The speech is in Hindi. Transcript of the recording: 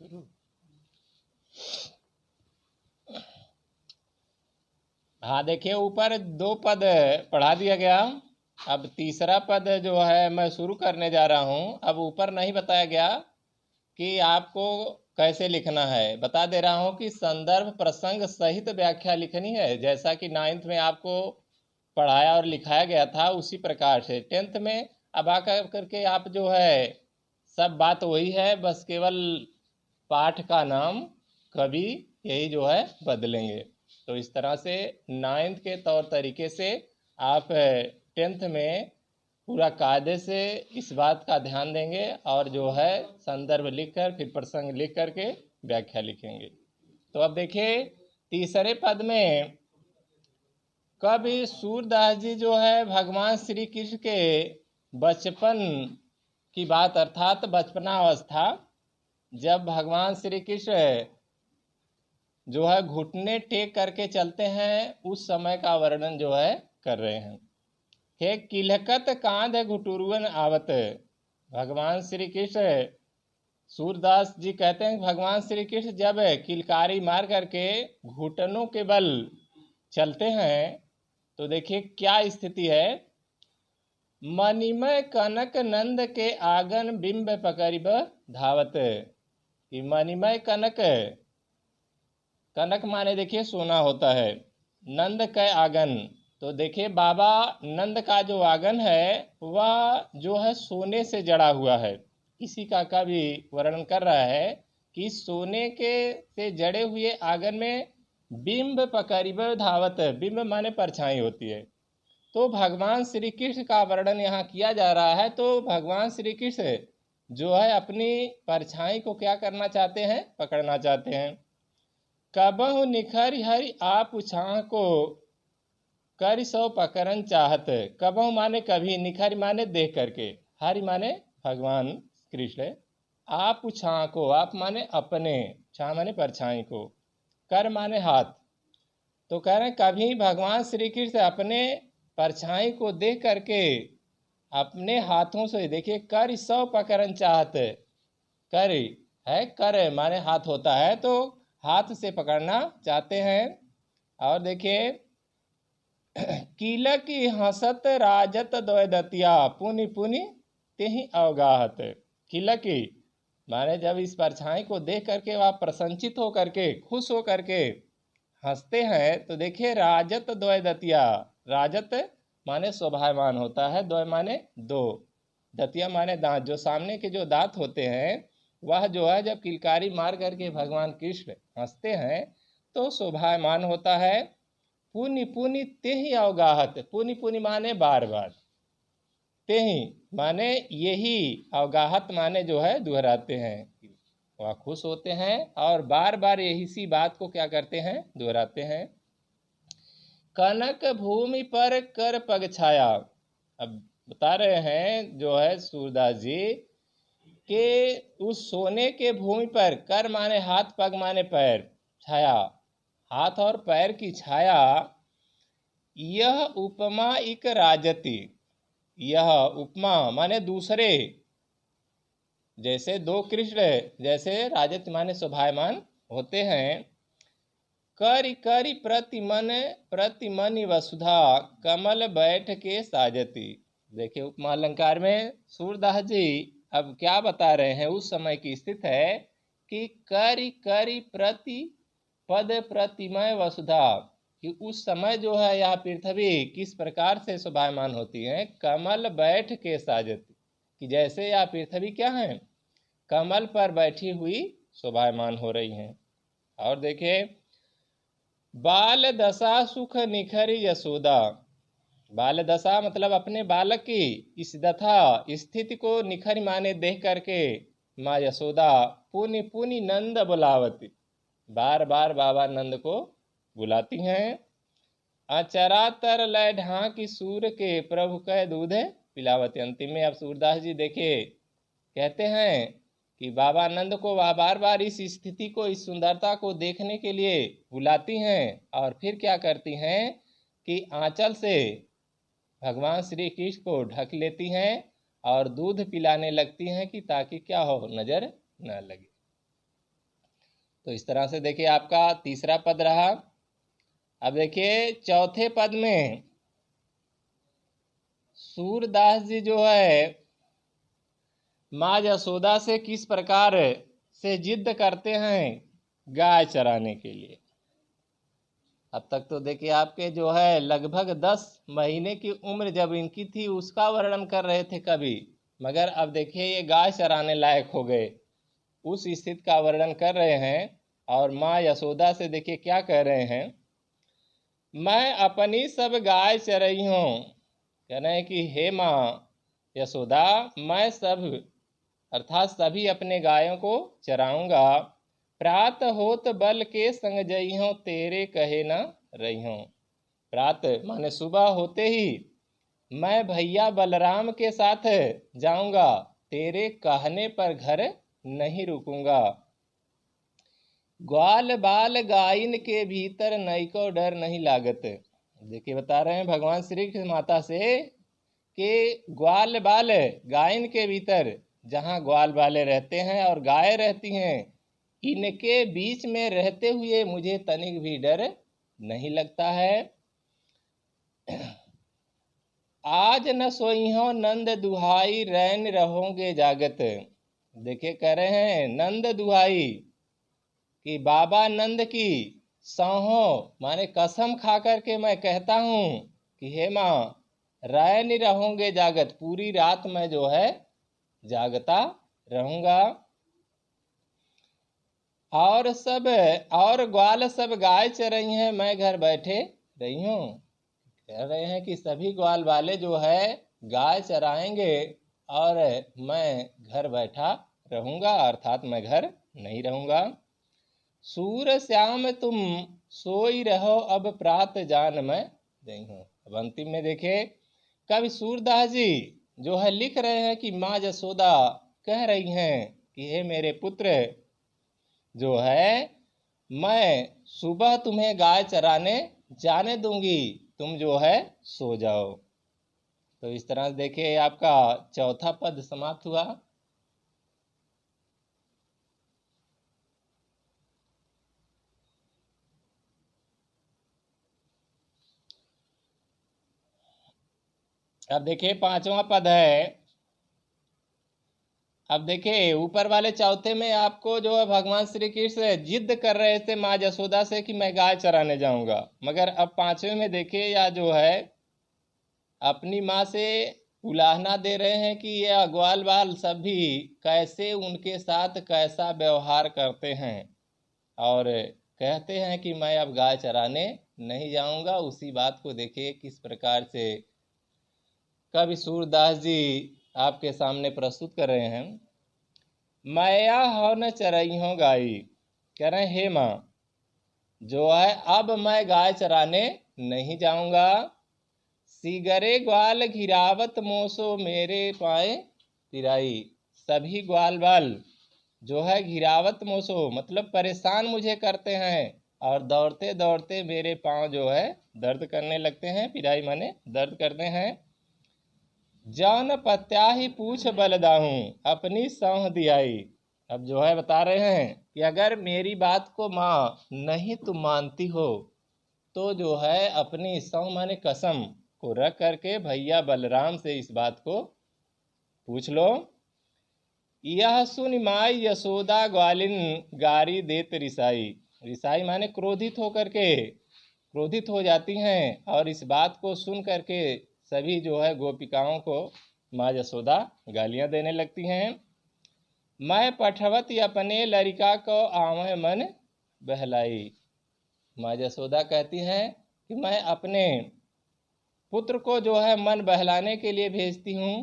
शुरू। हाँ देखिए, ऊपर 2 पद पढ़ा दिया गया। अब तीसरा पद जो है मैं शुरू करने जा रहा हूँ। अब ऊपर नहीं बताया गया कि आपको कैसे लिखना है। बता दे रहा हूँ कि संदर्भ प्रसंग सहित व्याख्या लिखनी है, जैसा कि 9th में आपको पढ़ाया और लिखाया गया था उसी प्रकार से 10th में अब आकर करके आप जो है सब बात वही है, बस केवल पाठ का नाम कवि यही जो है बदलेंगे। तो इस तरह से 9th के तौर तरीके से आप 10th में पूरा कायदे से इस बात का ध्यान देंगे और जो है संदर्भ लिखकर फिर प्रसंग लिख करके व्याख्या लिखेंगे। तो अब देखिए तीसरे पद में कवि सूरदास जी जो है भगवान श्री कृष्ण के बचपन की बात अर्थात बचपनावस्था, जब भगवान श्री कृष्ण जो है घुटने टेक करके चलते हैं उस समय का वर्णन जो है कर रहे हैं। हे किलकत कांध घुटुरुअन आवत, भगवान श्री कृष्ण सूरदास जी कहते हैं भगवान श्री कृष्ण जब किलकारी मार करके घुटनों के बल चलते हैं तो देखिए क्या स्थिति है। मणिमय कनक नंद के आंगन बिंब पकड़िब धावत, कि मणिमय कनक, कनक माने देखिए सोना होता है, नंद के आंगन, तो देखिए बाबा नंद का जो आंगन है वह जो है सोने से जड़ा हुआ है। इसी का कवि वर्णन कर रहा है कि सोने के से जड़े हुए आंगन में बिंब पकड़िब धावत, बिंब माने परछाई होती है। तो भगवान श्री कृष्ण का वर्णन यहाँ किया जा रहा है। तो भगवान श्री कृष्ण जो है अपनी परछाई को क्या करना चाहते हैं, पकड़ना चाहते हैं। कबहु निखरि हरि आप छाह को कर सौ पकड़न चाहत, कबहु माने कभी, निखरि माने देख करके, हरि माने भगवान कृष्ण, आप छाह को, आप माने अपने, छाह माने परछाई को, कर माने हाथ। तो कह रहे हैं कभी भगवान श्री कृष्ण अपने परछाई को देख करके अपने हाथों से, देखिए कर सौ पकड़न चाहत, कर है, कर माने हाथ होता है, तो हाथ से पकड़ना चाहते हैं। और देखिए कीलक की हंसत राजत द्वैदतिया पुनि पुनि तेहि अवगाहत, कीलक की माने जब इस परछाई को देख करके वह प्रसन्नचित हो करके, खुश हो करके हंसते हैं तो देखिए राजत द्वैदतिया, राजत माने शोभायमान होता है, द्वय माने दो, दतिया माने दांत, जो सामने के जो दांत होते हैं वह जो है जब किलकारी मार करके भगवान कृष्ण हंसते हैं तो शोभायमान होता है। पुनि पुनि तेहि अवगाहत, पुनि पुनि माने बार बार, तेहि माने यही, अवगाहत माने जो है दोहराते हैं, वह खुश होते हैं और बार बार यही सी बात को क्या करते हैं, दोहराते हैं। कनक भूमि पर कर पग छाया, अब बता रहे हैं जो है सूरदास जी के उस सोने के भूमि पर, कर माने हाथ, पग माने पैर, छाया हाथ और पैर की छाया, यह उपमा इक राजती, यह उपमा माने दूसरे, जैसे दो कृष्ण जैसे राजत माने शोभायमान होते हैं। करि करि प्रतिमन वसुधा कमल बैठ के साजती, देखिए उपमा अलंकार में सूरदास जी अब क्या बता रहे हैं, उस समय की स्थिति है कि करि करि प्रति पद प्रतिमय वसुधा, कि उस समय जो है यह पृथ्वी किस प्रकार से शोभायमान होती है, कमल बैठ के साजती, कि जैसे यह पृथ्वी क्या है, कमल पर बैठी हुई शोभायमान हो रही हैं। और देखिए बाल दशा सुख निखरी यशोदा, बाल दशा मतलब अपने बालक की इस दशा स्थिति को निखरी माने देख करके माँ यशोदा पुनि पुनि नंद बुलावती, बार बार बाबा नंद को बुलाती हैं। अचरा तर लय ढांकी सूर के प्रभु कह दूध पिलावती, अंतिम में अब सूरदास जी देखिए कहते हैं कि बाबा नंद को वह बार बार इस स्थिति को, इस सुंदरता को देखने के लिए बुलाती हैं और फिर क्या करती हैं कि आंचल से भगवान श्री कृष्ण को ढक लेती हैं और दूध पिलाने लगती हैं कि ताकि क्या हो, नजर न लगे। तो इस तरह से देखिए आपका तीसरा पद रहा। अब देखिए चौथे पद में सूरदास जी जो है माँ यशोदा से किस प्रकार से जिद करते हैं गाय चराने के लिए। अब तक तो देखिए आपके जो है लगभग 10 महीने की उम्र जब इनकी थी उसका वर्णन कर रहे थे कभी, मगर अब देखिए ये गाय चराने लायक हो गए, उस स्थिति का वर्णन कर रहे हैं। और माँ यशोदा से देखिए क्या कह रहे हैं, मैं अपनी सब गाय चरई हूँ। कह रहे हैं कि हे माँ यशोदा, मैं सब अर्थात सभी अपने गायों को चराऊंगा। प्रात होत बल के संग जई हूँ, तेरे कहे न रही हूँ। प्रात माने सुबह होते ही मैं भैया बलराम के साथ जाऊंगा, तेरे कहने पर घर नहीं रुकूंगा। ग्वाल बाल गायन के भीतर नई को डर नहीं लागत। देखिए बता रहे हैं भगवान श्री कृष्ण माता से कि ग्वाल बाल गायन के भीतर जहाँ ग्वाल बाले रहते हैं और गाय रहती हैं, इनके बीच में रहते हुए मुझे तनिक भी डर नहीं लगता है। आज न सोई हो नंद दुहाई, रैन रहोगे जागत। देखिए कह रहे हैं नंद दुहाई कि बाबा नंद की सौहो माने कसम खा करके मैं कहता हूँ कि हे माँ रैन रहोगे जागत, पूरी रात मैं जो है जागता रहूंगा। और ग्वाल सब गाय चरई हैं, मैं घर बैठे रही हूँ। कह रहे हैं कि सभी ग्वाल वाले जो है गाय चराएंगे और मैं घर बैठा रहूंगा, अर्थात मैं घर नहीं रहूंगा। सूर श्याम तुम सोई रहो, अब प्रात जान मैं गई हूँ। अब अंतिम में देखे कवि सूरदास जी जो है लिख रहे हैं कि माँ यशोदा कह रही हैं कि हे मेरे पुत्र जो है मैं सुबह तुम्हें गाय चराने जाने दूंगी, तुम जो है सो जाओ। तो इस तरह से देखिए आपका चौथा पद समाप्त हुआ। अब देखिए पांचवा पद है। अब देखिए ऊपर वाले चौथे में आपको जो है भगवान श्री कृष्ण जिद कर रहे थे माँ यशोदा से कि मैं गाय चराने जाऊंगा, मगर अब पांचवे में देखिए या जो है अपनी माँ से उलाहना दे रहे हैं कि ये ग्वाल बाल सभी कैसे उनके साथ कैसा व्यवहार करते हैं, और कहते हैं कि मैं अब गाय चराने नहीं जाऊंगा। उसी बात को देखिए किस प्रकार से कवि सूरदास जी आपके सामने प्रस्तुत कर रहे हैं। मैया हो न चरई हो गाई, कह रहे हैं हे माँ जो है अब मैं गाय चराने नहीं जाऊंगा। सिगरे ग्वाल घिरावत मोसो, मेरे पाए तिराई। सभी ग्वाल बाल जो है घिरावत मोसो मतलब परेशान मुझे करते हैं, और दौड़ते दौड़ते मेरे पाँव जो है दर्द करने लगते हैं, पिराई माने दर्द करते हैं। जौन पत्याही पूछ बलदाहूं, अपनी सौंह दियाई। अब जो है बता रहे हैं कि अगर मेरी बात को माँ नहीं तुम मानती हो तो जो है अपनी सौंह माने कसम को रख करके भैया बलराम से इस बात को पूछ लो। यह सुन माई यशोदा ग्वालिन गारी देत रिसाई। रिसाई माने क्रोधित होकर के क्रोधित हो जाती हैं, और इस बात को सुन करके सभी जो है गोपिकाओं को माँ यशोदा गालियां देने लगती हैं। मैं पठवत अपने लड़का को आवे मन बहलाई। माँ यशोदा कहती हैं कि मैं अपने पुत्र को जो है मन बहलाने के लिए भेजती हूँ।